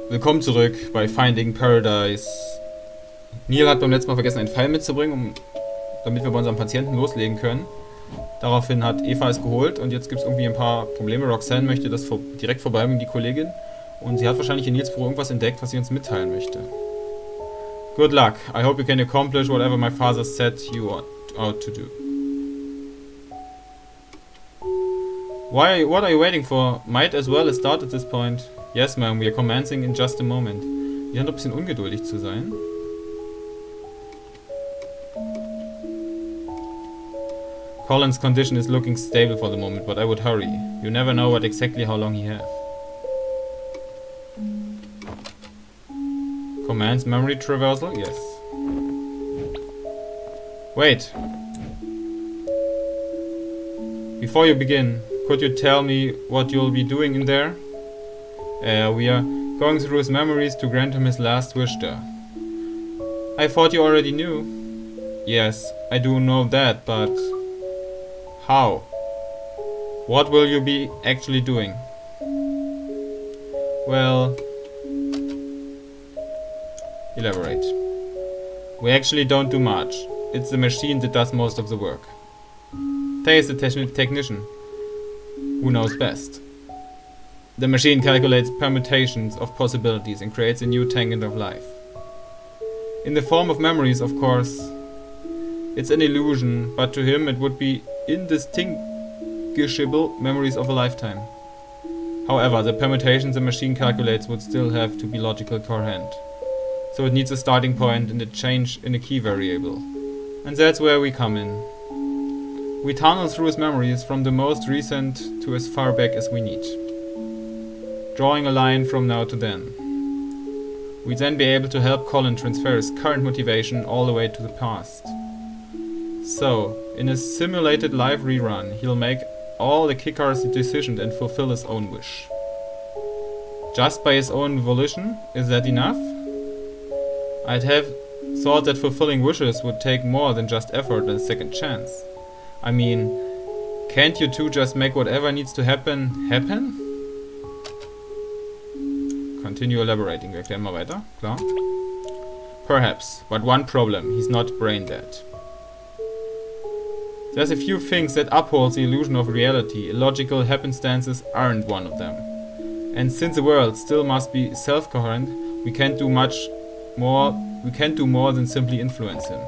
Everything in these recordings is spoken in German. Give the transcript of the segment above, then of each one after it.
Willkommen zurück bei Finding Paradise. Neil hat beim letzten Mal vergessen, einen Pfeil mitzubringen, damit wir bei unserem Patienten loslegen können. Daraufhin hat Eva es geholt und jetzt gibt es irgendwie ein paar Probleme. Roxanne möchte das direkt vorbeibringen, die Kollegin. Und sie hat wahrscheinlich in Nils Büro irgendwas entdeckt, was sie uns mitteilen möchte. Good luck. I hope you can accomplish whatever my father said you ought to do. What are you waiting for? Might as well start at this point. Yes, ma'am, we are commencing in just a moment. Die sind ein bisschen ungeduldig zu sein. Colin's condition is looking stable for the moment, but I would hurry. You never know what exactly how long he has. Commands memory traversal? Yes. Wait. Before you begin, could you tell me what you'll be doing in there? We are going through his memories to grant him his last wish there. I thought you already knew. Yes, I do know that, but... how? What will you be actually doing? Well... elaborate. We actually don't do much. It's the machine that does most of the work. Tay is the technician who knows best. The machine calculates permutations of possibilities and creates a new tangent of life. In the form of memories, of course. It's an illusion, but to him it would be indistinguishable memories of a lifetime. However, the permutations the machine calculates would still have to be logical coherent. So it needs a starting point and a change in a key variable. And that's where we come in. We tunnel through his memories from the most recent to as far back as we need, drawing a line from now to then. We'd then be able to help Colin transfer his current motivation all the way to the past. So, in a simulated live rerun, he'll make all the kickers' decisions and fulfill his own wish. Just by his own volition, is that enough? I'd have thought that fulfilling wishes would take more than just effort and a second chance. I mean, can't you two just make whatever needs to happen, happen? Continue elaborating. Wir erklären mal weiter, klar. Perhaps, but one problem, he's not brain dead. There's a few things that uphold the illusion of reality. Illogical happenstances aren't one of them. And since the world still must be self-coherent, we can't do more than simply influence him.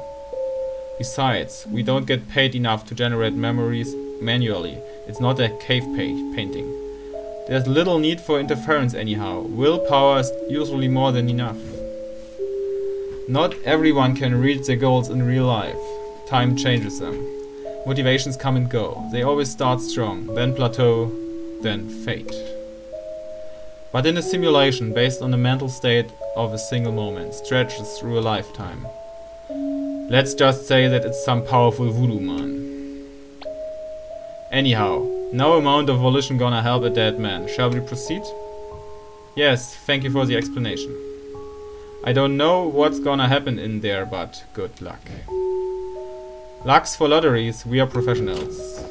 Besides, we don't get paid enough to generate memories manually. It's not a cave painting. There's little need for interference anyhow. Willpower is usually more than enough. Not everyone can reach their goals in real life. Time changes them. Motivations come and go. They always start strong, then plateau, then fade. But in a simulation based on the mental state of a single moment, stretches through a lifetime. Let's just say that it's some powerful voodoo man. Anyhow, no amount of volition gonna help a dead man. Shall we proceed? Yes, thank you for the explanation. I don't know what's gonna happen in there, but good luck. Lucks for lotteries, we are professionals.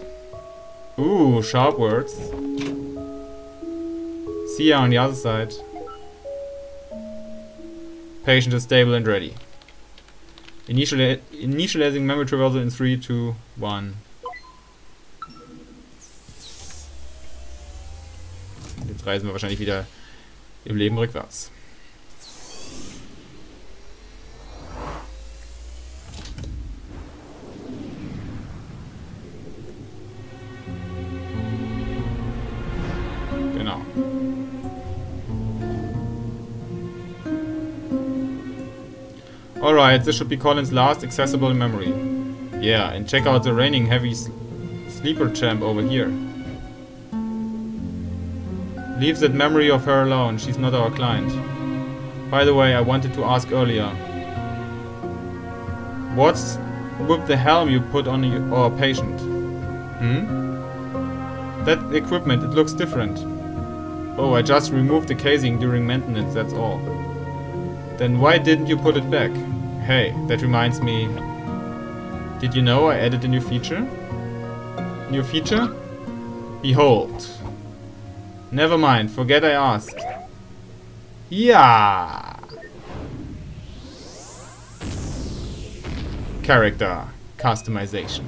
Ooh, sharp words. See ya on the other side. Patient is stable and ready. Initializing memory traversal in 3, 2, 1. Jetzt reisen wir wahrscheinlich wieder im Leben rückwärts. Genau. Alright, this should be Colin's last accessible memory. Yeah, and check out the reigning heavy sleeper champ over here. Leave that memory of her alone, she's not our client. By the way, I wanted to ask earlier. What's with the helm you put on our patient? That equipment, it looks different. Oh, I just removed the casing during maintenance, that's all. Then why didn't you put it back? Hey, that reminds me. Did you know I added a new feature? New feature? Behold. Never mind, forget I asked. Ja! Character Customization.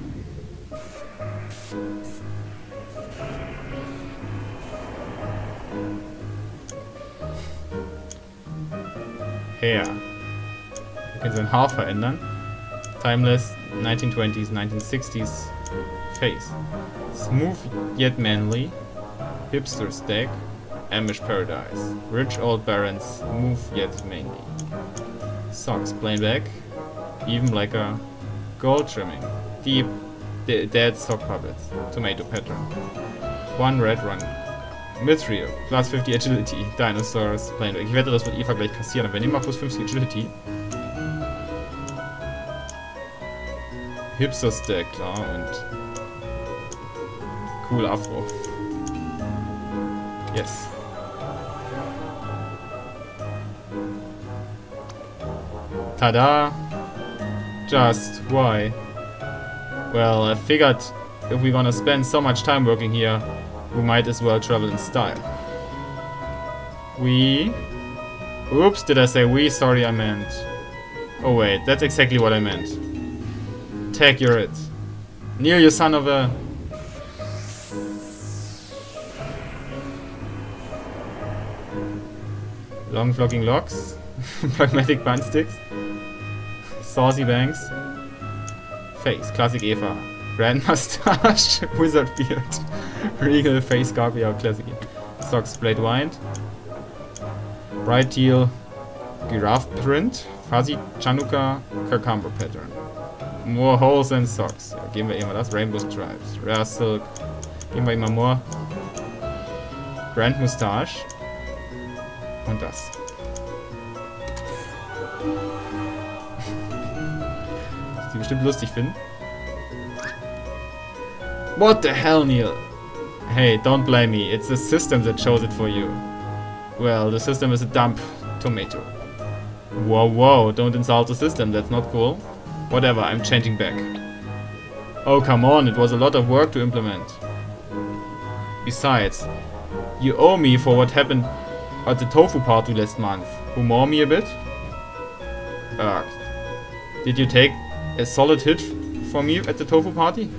Hair. Wir können sein Haar verändern. Timeless, 1920s, 1960s face. Smooth yet manly. Hipster stack. Amish paradise. Rich old barons, smooth yet manly. Socks, plain black. Even like a gold trimming. Deep, dead sock puppets. Tomato pattern. One red run. Mithril, plus 50 Agility. Dinosaurs, plain black. Ich wette, das wird Eva gleich kassieren, aber wir nehmen mal plus 50 Agility. Hipster Stack, klar, und cool Afro. Yes. Tada! Just why? Well, I figured if we're gonna spend so much time working here, we might as well travel in style. We... Oops, did I say we? Sorry, I meant... Oh wait, that's exactly what I meant. Tag, you're it. Neil, you son of a... Long flocking locks. Pragmatic bun sticks. Saucy bangs. Face. Classic Eva. Grand mustache. Wizard beard. Regal face scarf. Yeah, classic. Socks. Blade wind. Bright teal. Giraffe print. Fuzzy Chanukka. Cucumber pattern. More holes than socks. Ja, geben wir immer das. Rainbow Stripes. Rare Silk. Geben wir immer more. Grand Mustache. Und das. Die bestimmt lustig finden. What the hell, Neil? Hey, don't blame me. It's the system that chose it for you. Well, the system is a dumb tomato. Whoa, whoa, don't insult the system. That's not cool. Whatever, I'm changing back. Oh, come on. It was a lot of work to implement. Besides, you owe me for what happened at the tofu party last month. Humor me a bit? Did you take a solid hit for me at the tofu party?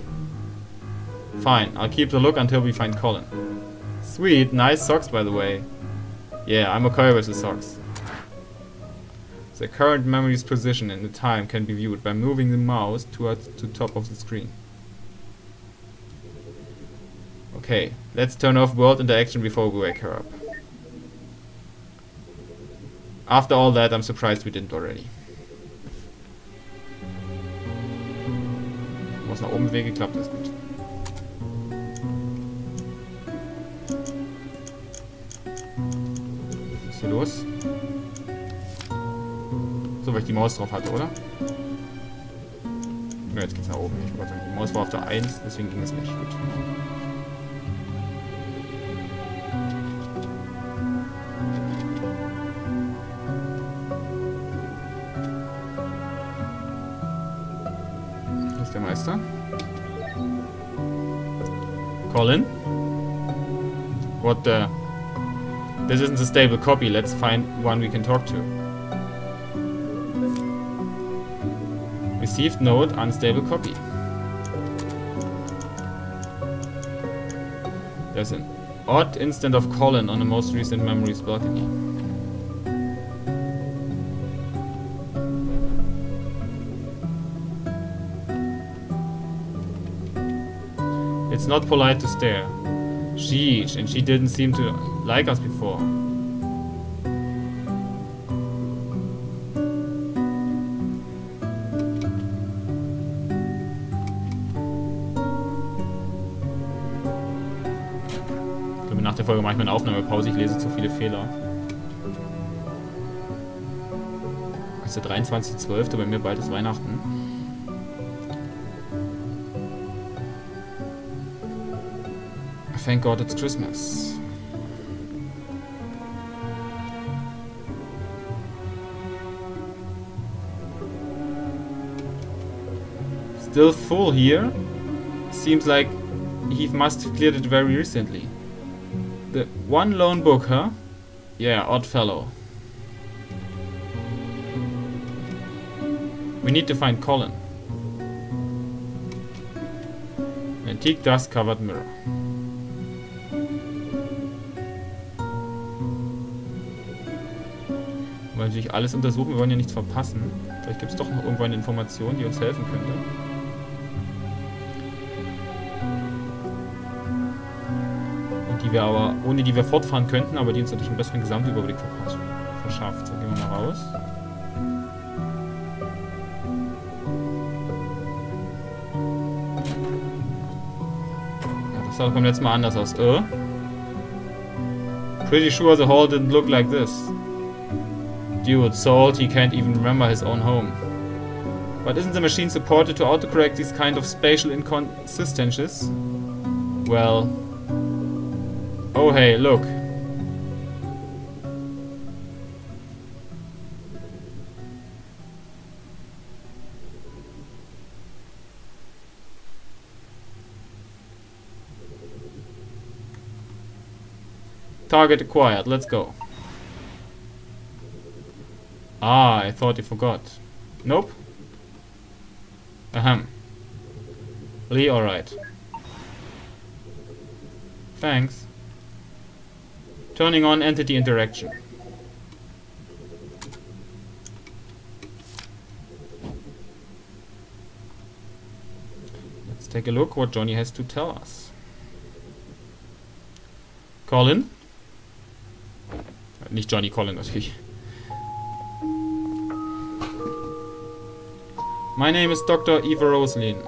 Fine, I'll keep the look until we find Colin. Sweet, nice socks by the way. Yeah, I'm okay with the socks. The current memory's position in the time can be viewed by moving the mouse towards the top of the screen. Okay, let's turn off world interaction before we wake her up. After all that, I'm surprised we didn't already. Was nach oben bewegen, klappt das gut. Was ist hier los? So, weil ich die Maus drauf hatte, oder? Ja, jetzt geht's nach oben. Ich wollte sagen, die Maus war auf der 1, deswegen ging es nicht gut. Hier ist der Meister. Colin? What the... This isn't a stable copy. Let's find one we can talk to. Received note, unstable copy. There's an odd instant of Colin on the most recent memories balcony. It's not polite to stare. Sheesh, and she didn't seem to like us before. Nach der Folge mache ich mir eine Aufnahmepause, ich lese zu viele Fehler. Es ist der 23.12., bei mir bald ist Weihnachten. Thank God it's Christmas. Still full here? Seems like he must have cleared it very recently. The one lone book, huh? Yeah, odd fellow. We need to find Colin. Antique dust-covered mirror. Wir wollen natürlich alles untersuchen, wir wollen ja nichts verpassen. Vielleicht gibt es doch noch irgendwo eine Information, die uns helfen könnte. Und die wir aber, ohne die wir fortfahren könnten, aber die uns natürlich einen besseren Gesamtüberblick verschafft. So, gehen wir mal raus. Ja, das sah doch beim letzten Mal anders aus. Pretty sure the hall didn't look like this. Dude, so old he can't even remember his own home. But isn't the machine supported to autocorrect these kind of spatial inconsistencies? Well... Oh hey, look. Target acquired, let's go. Ah, I thought you forgot. Nope. Ahem. Lee, alright. Thanks. Turning on entity interaction. Let's take a look what Johnny has to tell us. Colin? Nicht Johnny, Colin natürlich. My name is Dr. Eva Roslin.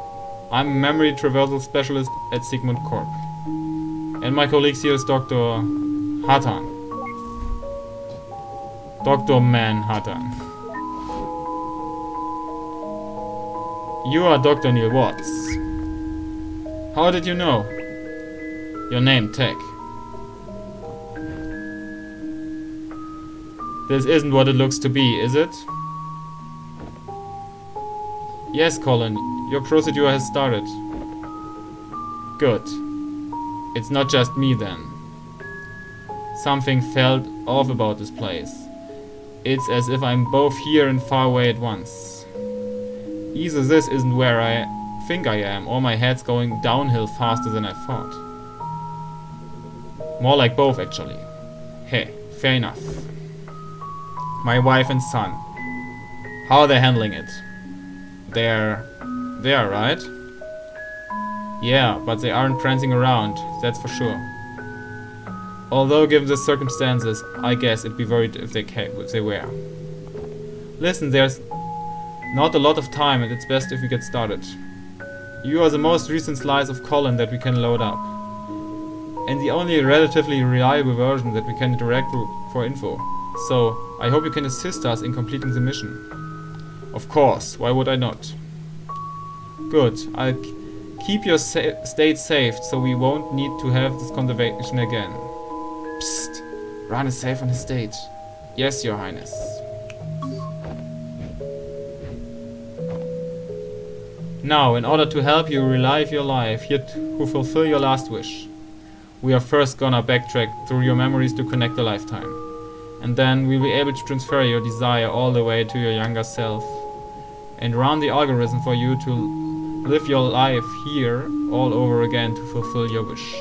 I'm a memory traversal specialist at Sigmund Corp. And my colleague here is Dr. Hatan. Dr. Manhattan. You are Dr. Neil Watts. How did you know? Your name, Tech. This isn't what it looks to be, is it? Yes, Colin, your procedure has started. Good. It's not just me then. Something felt off about this place. It's as if I'm both here and far away at once. Either this isn't where I think I am, or my head's going downhill faster than I thought. More like both, actually. Hey, fair enough. My wife and son. How are they handling it? They're right? Yeah, but they aren't prancing around, that's for sure. Although, given the circumstances, I guess it'd be worried if they were. Listen, there's not a lot of time, and it's best if we get started. You are the most recent slice of Colin that we can load up. And the only relatively reliable version that we can interact with for info. So, I hope you can assist us in completing the mission. Of course, why would I not? Good, I'll keep your state safe so we won't need to have this conversation again. Psst, Ran is safe on his state. Yes, Your Highness. Now, in order to help you relive your life, yet to fulfill your last wish, we are first gonna backtrack through your memories to connect a lifetime. And then we'll be able to transfer your desire all the way to your younger self and run the algorithm for you to live your life here all over again to fulfill your wish.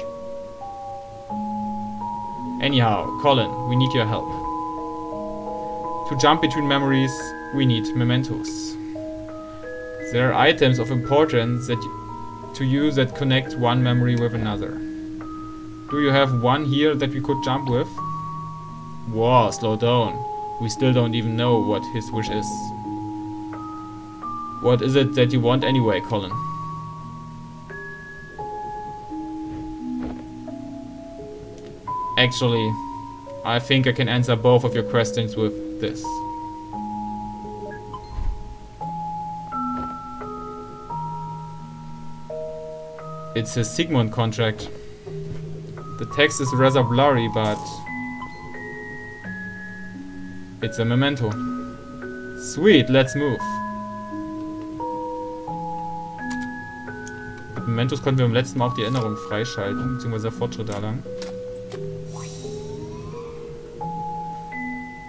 Anyhow, Colin, we need your help. To jump between memories, we need mementos. There are items of importance to use that connect one memory with another. Do you have one here that we could jump with? Whoa, slow down. We still don't even know what his wish is. What is it that you want anyway, Colin? Actually, I think I can answer both of your questions with this. It's a Sigmund contract. The text is rather blurry, but it's a memento. Sweet, let's move. Mit Mementos konnten wir beim letzten Mal auch die Erinnerung freischalten, beziehungsweise der Fortschritt da lang.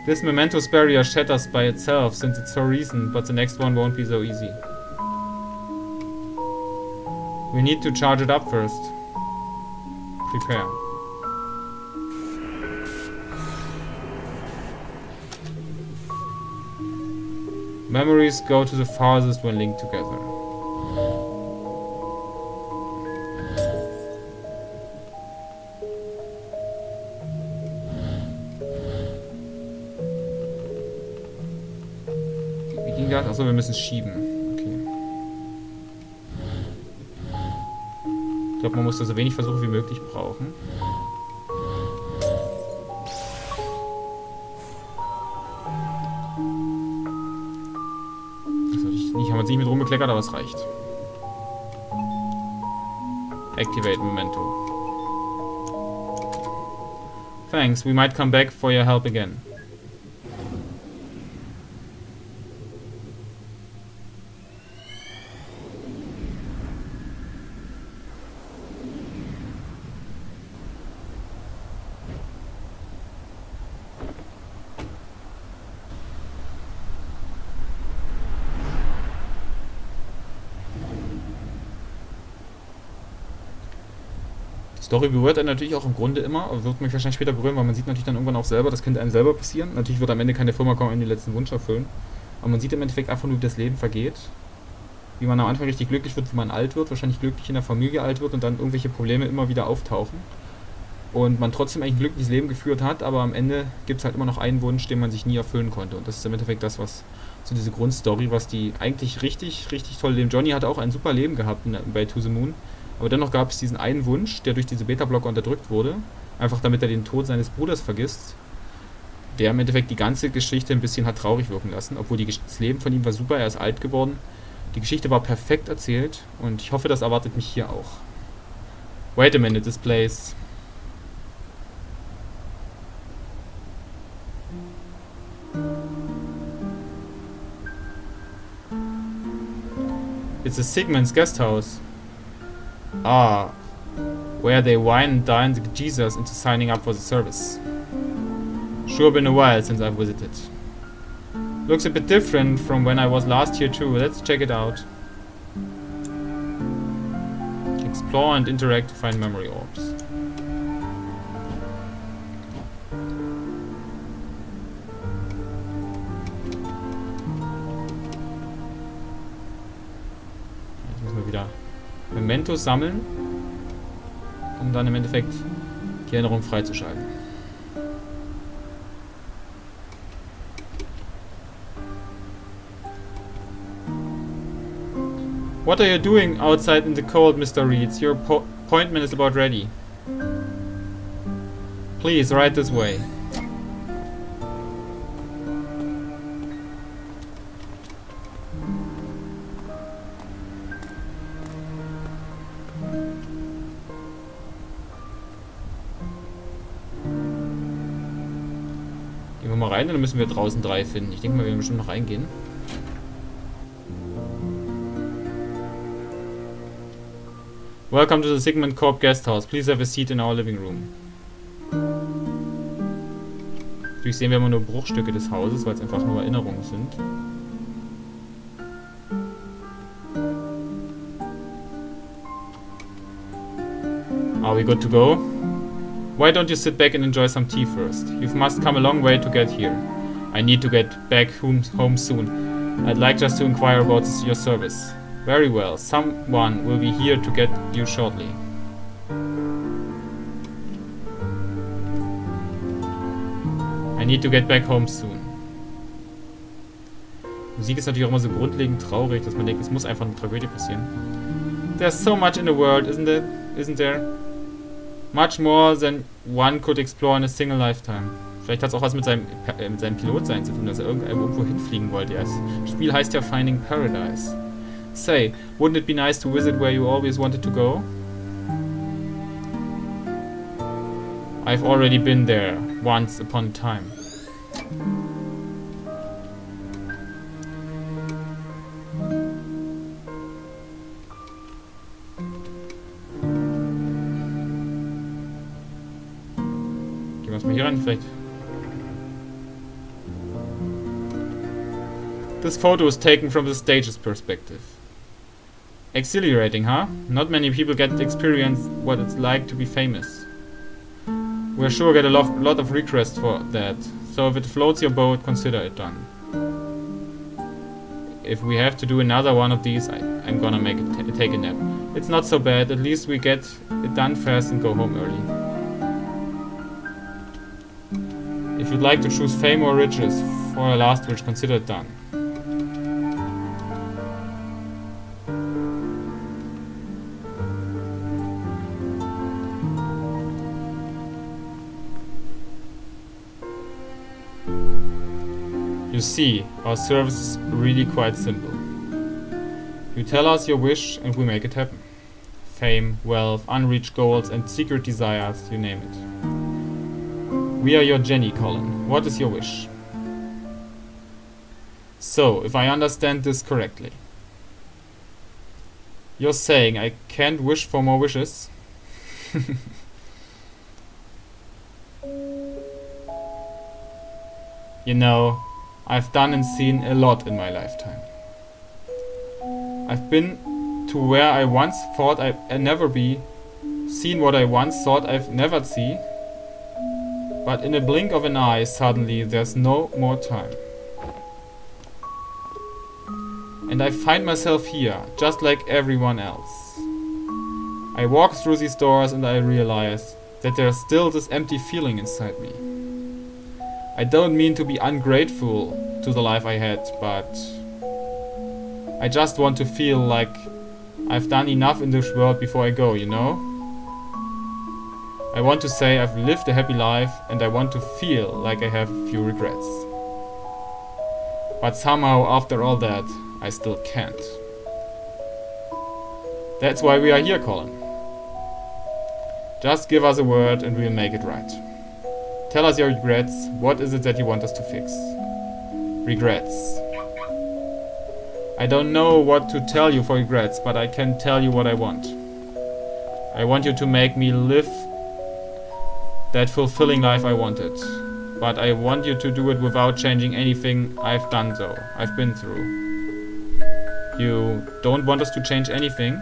This mementos barrier shatters by itself since it's so recent, but the next one won't be so easy. We need to charge it up first. Prepare. Memories go to the farthest when linked together. Wie ging das? Achso, wir müssen schieben. Okay. Ich glaube, man muss da so wenig Versuche wie möglich brauchen. Haben wir uns nicht mit rumgekleckert, aber es reicht. Activate Memento. Thanks, we might come back for your help again. Die Story berührt einen natürlich auch im Grunde immer, aber wird mich wahrscheinlich später berühren, weil man sieht natürlich dann irgendwann auch selber, das könnte einem selber passieren. Natürlich wird am Ende keine Firma kommen und den letzten Wunsch erfüllen. Aber man sieht im Endeffekt einfach nur, wie das Leben vergeht. Wie man am Anfang richtig glücklich wird, wie man alt wird, wahrscheinlich glücklich in der Familie alt wird und dann irgendwelche Probleme immer wieder auftauchen. Und man trotzdem eigentlich ein glückliches Leben geführt hat, aber am Ende gibt es halt immer noch einen Wunsch, den man sich nie erfüllen konnte. Und das ist im Endeffekt das, was so diese Grundstory, was die eigentlich richtig, richtig toll leben. Johnny hatte auch ein super Leben gehabt bei To the Moon. Aber dennoch gab es diesen einen Wunsch, der durch diese Beta-Blocker unterdrückt wurde. Einfach damit er den Tod seines Bruders vergisst. Der im Endeffekt die ganze Geschichte ein bisschen hat traurig wirken lassen. Obwohl das Leben von ihm war super, er ist alt geworden. Die Geschichte war perfekt erzählt. Und ich hoffe, das erwartet mich hier auch. Wait a minute, this place... It's a Sigmund's guest house. Ah, where they wine and dine the Jesus into signing up for the service. Sure been a while since I've visited. Looks a bit different from when I was last here too. Let's check it out. Explore and interact to find memory orbs. Jetzt müssen wir wieder Mementos sammeln, um dann im Endeffekt die Erinnerung freizuschalten. What are you doing outside in the cold, Mr. Reeds? Your appointment is about ready. Please, right this way. Gehen wir mal rein, dann müssen wir draußen 3 finden. Ich denke mal, wir werden bestimmt noch reingehen. Welcome to the Sigmund Corp Guest House. Please have a seat in our living room. Natürlich sehen wir immer nur Bruchstücke des Hauses, weil es einfach nur Erinnerungen sind. Are we good to go? Why don't you sit back and enjoy some tea first? You must come a long way to get here. I need to get back home soon. I'd like just to inquire about your service. Very well, someone will be here to get you shortly. I need to get back home soon. Musik ist natürlich auch immer so grundlegend traurig, dass man denkt, es muss einfach eine Tragödie passieren. There's so much in the world, isn't there? Much more than one could explore in a single lifetime. Vielleicht hat es auch was mit seinem Pilotsein zu tun, dass er irgendwo hinfliegen wollte. Das Spiel heißt ja Finding Paradise. Say, wouldn't it be nice to visit where you always wanted to go? I've already been there, once upon a time. Gehen wir erstmal hier rein, vielleicht. This photo is taken from the stage's perspective. Exhilarating, huh? Not many people get to experience what it's like to be famous. We're sure get a lot of requests for that, so if it floats your boat, consider it done. If we have to do another one of these, I'm gonna make it take a nap. It's not so bad, at least we get it done fast and go home early. If you'd like to choose fame or riches for a last wish, consider it done. You see, our service is really quite simple. You tell us your wish and we make it happen. Fame, wealth, unreached goals and secret desires, you name it. We are your Jenny, Colin. What is your wish? So, if I understand this correctly, you're saying I can't wish for more wishes? You know, I've done and seen a lot in my lifetime. I've been to where I once thought I'd never be, seen what I once thought I'd never see, but in a blink of an eye suddenly there's no more time. And I find myself here, just like everyone else. I walk through these doors and I realize that there's still this empty feeling inside me. I don't mean to be ungrateful to the life I had, but I just want to feel like I've done enough in this world before I go, you know? I want to say I've lived a happy life and I want to feel like I have few regrets. But somehow after all that, I still can't. That's why we are here, Colin. Just give us a word and we'll make it right. Tell us your regrets. What is it that you want us to fix? Regrets. I don't know what to tell you for regrets, but I can tell you what I want. I want you to make me live that fulfilling life I wanted. But I want you to do it without changing anything I've done though, I've been through. You don't want us to change anything?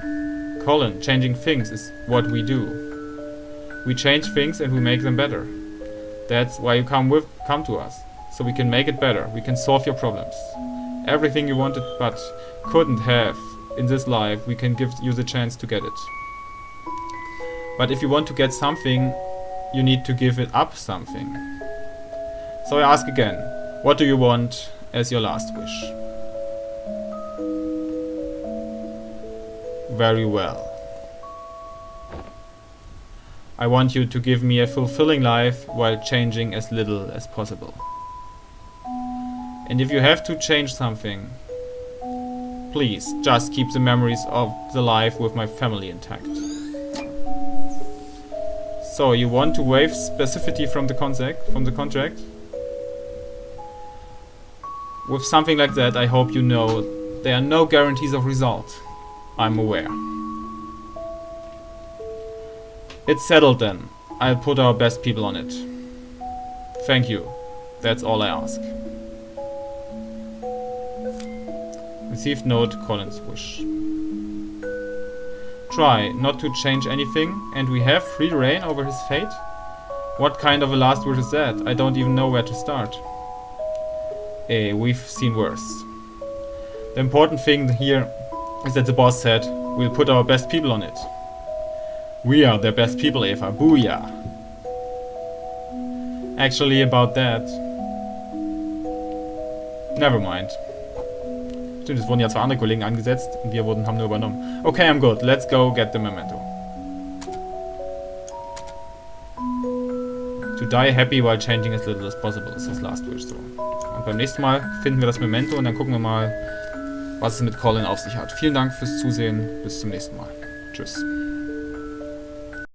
Colin, changing things is what we do. We change things and we make them better. That's why you come to us, so we can make it better. We can solve your problems. Everything you wanted but couldn't have in this life, we can give you the chance to get it. But if you want to get something, you need to give it up something. So I ask again, what do you want as your last wish? Very well. I want you to give me a fulfilling life while changing as little as possible. And if you have to change something, please just keep the memories of the life with my family intact. So you want to waive specificity from the contract? With something like that, I hope you know there are no guarantees of result. I'm aware. It's settled then. I'll put our best people on it. Thank you. That's all I ask. Received note, Colin's wish. Try not to change anything, and we have free reign over his fate? What kind of a last wish is that? I don't even know where to start. We've seen worse. The important thing here is that the boss said, we'll put our best people on it. We are the best people, Eva. Booyah! Actually, about that... Never mind. Stimmt, es wurden ja zwei andere Kollegen angesetzt und wir haben nur übernommen. Okay, I'm good. Let's go get the memento. To die happy while changing as little as possible ist das Last Wish so. Und beim nächsten Mal finden wir das Memento und dann gucken wir mal, was es mit Colin auf sich hat. Vielen Dank fürs Zusehen. Bis zum nächsten Mal. Tschüss.